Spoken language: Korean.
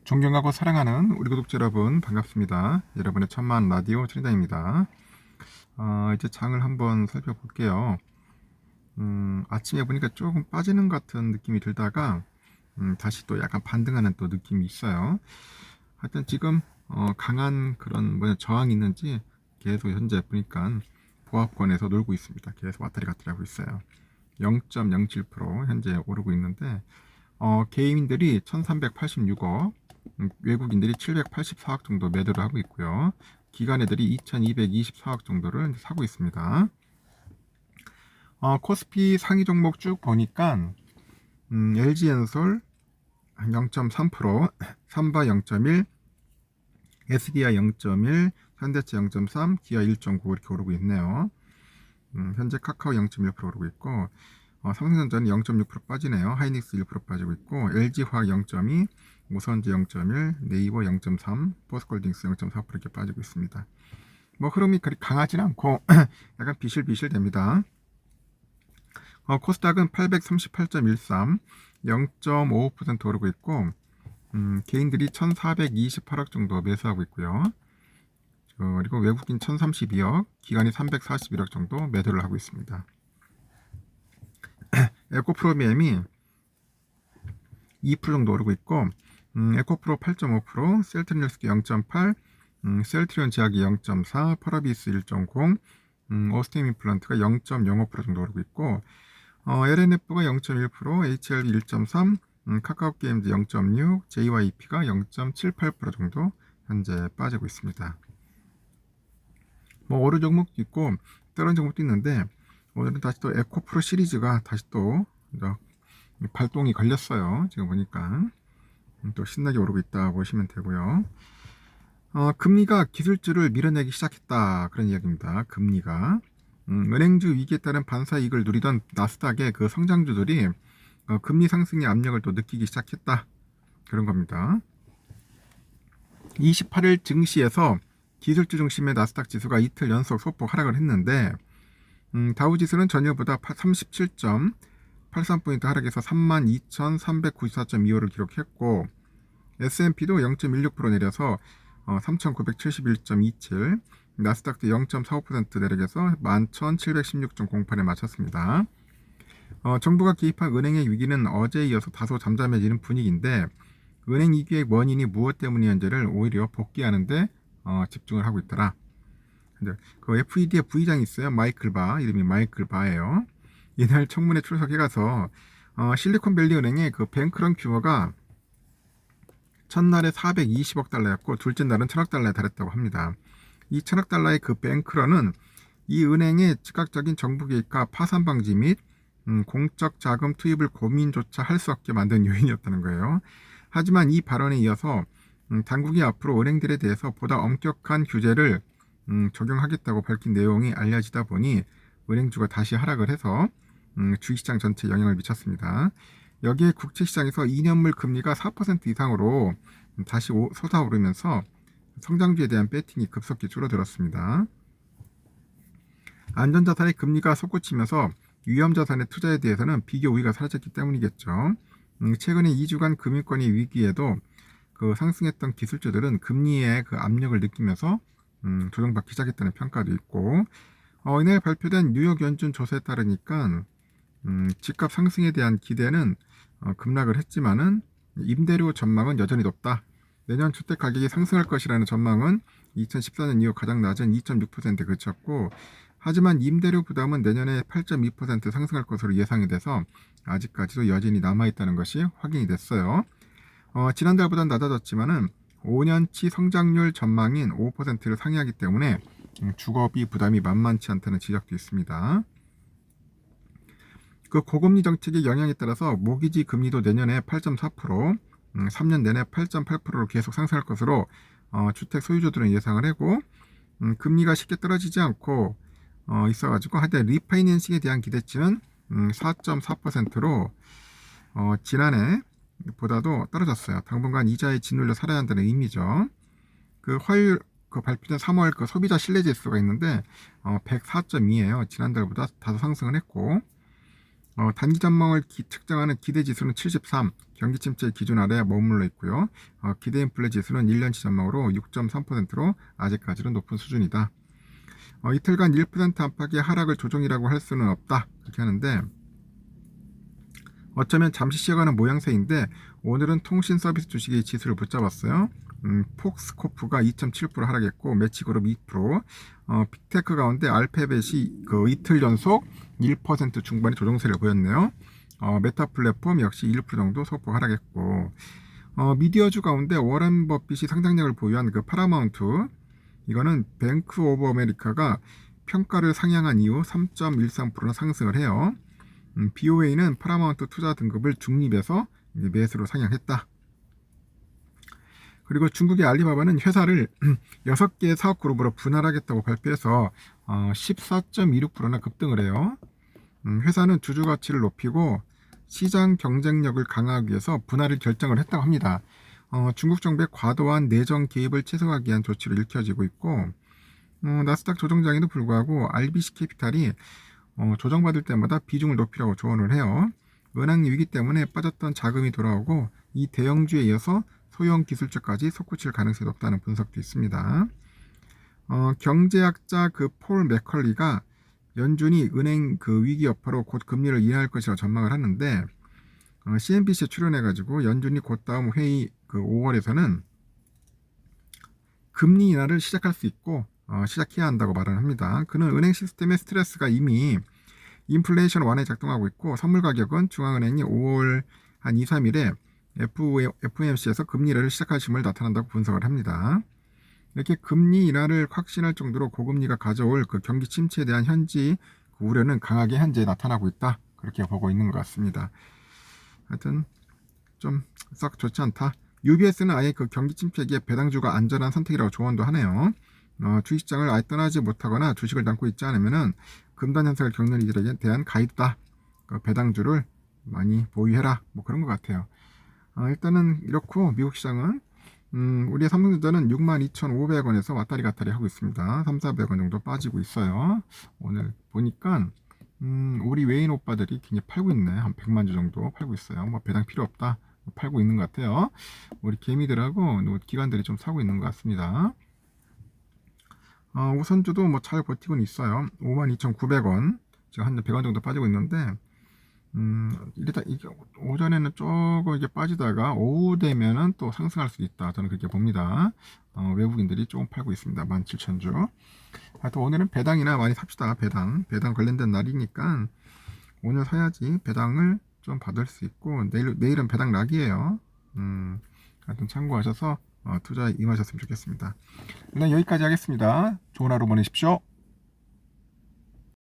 존경하고 사랑하는 우리 구독자 여러분 반갑습니다. 여러분의 천만 라디오 트린다입니다. 이제 장을 한번 살펴볼게요. 아침에 보니까 조금 빠지는 것 같은 느낌이 들다가 다시 또 약간 반등하는 또 느낌이 있어요. 하여튼 지금 강한 그런 저항이 있는지 계속 현재 보니까 보합권에서 놀고 있습니다. 계속 왔다리 갔다리 하고 있어요. 0.07% 현재 오르고 있는데 개인들이 1386억, 외국인들이 784억 정도 매도를 하고 있고요. 기관애들이 2224억 정도를 사고 있습니다. 코스피 상위 종목 쭉 보니까 LG엔솔 0.3%, 삼바 0.1, SDI 0.1, 현대차 0.3, 기아 1.9 이렇게 오르고 있네요. 현재 카카오 0.1% 오르고 있고 삼성전자는 0.6% 빠지네요. 하이닉스 1% 빠지고 있고 LG화학 0.2, 우선지 0.1, 네이버 0.3, 포스콜딩스 0.4% 이렇게 빠지고 있습니다. 흐름이 그리 강하진 않고 약간 비실비실 됩니다. 코스닥은 838.13, 0.55% 오르고 있고 개인들이 1428억 정도 매수하고 있고요. 그리고 외국인 1032억, 기관이 341억 정도 매도를 하고 있습니다. 에코프로비엠이 2% 정도 오르고 있고 에코프로 8.5%, 셀트리온스키 0.8, 셀트리온 제약이 0.4, 파라비스 1.0, 오스템 임플란트가 0.05% 정도 오르고 있고 LNF가 0.1%, HLB 1.3, 카카오게임즈 0.6, JYP가 0.78% 정도 현재 빠지고 있습니다. 오른 종목도 있고 다른 종목도 있는데 오늘은 다시 또 에코프로 시리즈가 다시 또 발동이 걸렸어요. 지금 보니까 또 신나게 오르고 있다 보시면 되고요. 금리가 기술주를 밀어내기 시작했다 그런 이야기입니다. 금리가 은행주 위기에 따른 반사 이익을 누리던 나스닥의 그 성장주들이 금리 상승의 압력을 또 느끼기 시작했다 그런 겁니다. 28일 증시에서 기술주 중심의 나스닥 지수가 이틀 연속 소폭 하락을 했는데 다우지수는 전일보다 37.83포인트 하락해서 32,394.25를 기록했고 S&P도 0.16% 내려서 3,971.27, 나스닥도 0.45% 내려서 11,716.08에 마쳤습니다. 정부가 개입한 은행의 위기는 어제에 이어서 다소 잠잠해지는 분위기인데 은행 위기의 원인이 무엇 때문이었는지를 오히려 복귀하는데 집중을 하고 있더라. 그 FED의 부의장이 있어요. 마이클 바, 이름이 마이클 바예요. 이날 청문회 출석해가서 실리콘밸리 은행의 그 뱅크런 규모가 첫날에 420억 달러였고 둘째 날은 1000억 달러에 달했다고 합니다. 이 1000억 달러의 그 뱅크런은 이 은행의 즉각적인 정부 개입과 파산 방지 및 공적 자금 투입을 고민조차 할 수 없게 만든 요인이었다는 거예요. 하지만 이 발언에 이어서 당국이 앞으로 은행들에 대해서 보다 엄격한 규제를 적용하겠다고 밝힌 내용이 알려지다 보니 은행주가 다시 하락을 해서 주식시장 전체에 영향을 미쳤습니다. 여기에 국채시장에서 2년물 금리가 4% 이상으로 다시 솟아오르면서 성장주에 대한 배팅이 급속히 줄어들었습니다. 안전자산의 금리가 솟구치면서 위험자산의 투자에 대해서는 비교 우위가 사라졌기 때문이겠죠. 최근에 2주간 금융권의 위기에도 그 상승했던 기술주들은 금리의 그 압력을 느끼면서 조정받기 시작했다는 평가도 있고 이날 발표된 뉴욕 연준 조사에 따르니까 집값 상승에 대한 기대는 급락을 했지만은 임대료 전망은 여전히 높다. 내년 주택 가격이 상승할 것이라는 전망은 2014년 이후 가장 낮은 2.6%에 그쳤고 하지만 임대료 부담은 내년에 8.2% 상승할 것으로 예상이 돼서 아직까지도 여전히 남아있다는 것이 확인이 됐어요. 지난달보다는 낮아졌지만은 5년치 성장률 전망인 5%를 상회하기 때문에 주거비 부담이 만만치 않다는 지적도 있습니다. 그 고금리 정책의 영향에 따라서 모기지 금리도 내년에 8.4%, 3년 내내 8.8%로 계속 상승할 것으로 주택 소유주들은 예상을 하고 금리가 쉽게 떨어지지 않고 있어가지고 하여튼 리파이낸싱에 대한 기대치는 4.4%로 지난해 보다도 떨어졌어요. 당분간 이자에 짓눌려 살아야 한다는 의미죠. 그 화요일 발표된 3월 그 소비자 신뢰지수가 있는데 104.2예요. 지난달보다 다소 상승을 했고 단기 전망을 측정하는 기대지수는 73, 경기 침체 기준 아래 머물러 있고요. 기대 인플레 지수는 1년치 전망으로 6.3%로 아직까지는 높은 수준이다. 이틀간 1% 안팎의 하락을 조정이라고 할 수는 없다. 그렇게 하는데 어쩌면 잠시 쉬어가는 모양새인데 오늘은 통신 서비스 주식의 지수를 붙잡았어요. 폭스코프가 2.7% 하락했고 매치그룹 2%, 빅테크 가운데 알파벳이 그 이틀 연속 1% 중반의 조정세를 보였네요. 메타 플랫폼 역시 1% 정도 소폭 하락했고, 미디어주 가운데 워런 버핏이 상장력을 보유한 그 파라마운트, 이거는 뱅크 오브 아메리카가 평가를 상향한 이후 3.13%나 상승을 해요. BOA는 파라마운트 투자 등급을 중립에서 매수로 상향했다. 그리고 중국의 알리바바는 회사를 6개의 사업 그룹으로 분할하겠다고 발표해서 14.26%나 급등을 해요. 회사는 주주 가치를 높이고 시장 경쟁력을 강화하기 위해서 분할을 결정을 했다고 합니다. 중국 정부의 과도한 내정 개입을 최소화하기 위한 조치로 읽혀지고 있고, 나스닥 조정장에도 불구하고 RBC 캐피탈이 조정받을 때마다 비중을 높이라고 조언을 해요. 은행 위기 때문에 빠졌던 자금이 돌아오고 이 대형주에 이어서 소형 기술주까지 솟구칠 가능성이 높다는 분석도 있습니다. 경제학자 그 폴 맥컬리가 연준이 은행 그 위기 여파로 곧 금리를 인하할 것이라고 전망을 하는데 CNBC에 출연해가지고 연준이 곧 다음 회의 그 5월에서는 금리 인하를 시작할 수 있고 시작해야 한다고 말을 합니다. 그는 은행 시스템의 스트레스가 이미 인플레이션 완화에 작동하고 있고 선물 가격은 중앙은행이 5월 한 2, 3일에 FOMC에서 금리를 시작할 시점을 나타난다고 분석을 합니다. 이렇게 금리 인하를 확신할 정도로 고금리가 가져올 그 경기 침체에 대한 현지 그 우려는 강하게 현재 나타나고 있다. 그렇게 보고 있는 것 같습니다. 하여튼 좀 썩 좋지 않다. UBS는 아예 그 경기 침체기에 배당주가 안전한 선택이라고 조언도 하네요. 주식시장을 아예 떠나지 못하거나 주식을 담고 있지 않으면은 금단 현상을 겪는 이들에게 대한 가이드다. 그 배당주를 많이 보유해라. 뭐 그런 것 같아요. 일단은 이렇고 미국 시장은 우리의 삼성전자는 62,500원에서 왔다리 갔다리 하고 있습니다. 3,400원 정도 빠지고 있어요. 오늘 보니까 우리 외인 오빠들이 굉장히 팔고 있네. 한 100만 주 정도 팔고 있어요. 뭐 배당 필요 없다. 팔고 있는 것 같아요. 우리 개미들하고 기관들이 좀 사고 있는 것 같습니다. 우선주도 뭐 잘 버티고는 있어요. 52,900원. 지금 한 100원 정도 빠지고 있는데 일단 이게 오전에는 조금 이게 빠지다가 오후 되면은 또 상승할 수 있다. 저는 그렇게 봅니다. 외국인들이 조금 팔고 있습니다. 17,000주. 하여튼 오늘은 배당이나 많이 삽시다. 배당 관련된 날이니까 오늘 사야지 배당을 좀 받을 수 있고 내일은 배당 락이에요. 하여튼 참고하셔서 투자에 임하셨으면 좋겠습니다. 일단 여기까지 하겠습니다. 좋은 하루 보내십시오.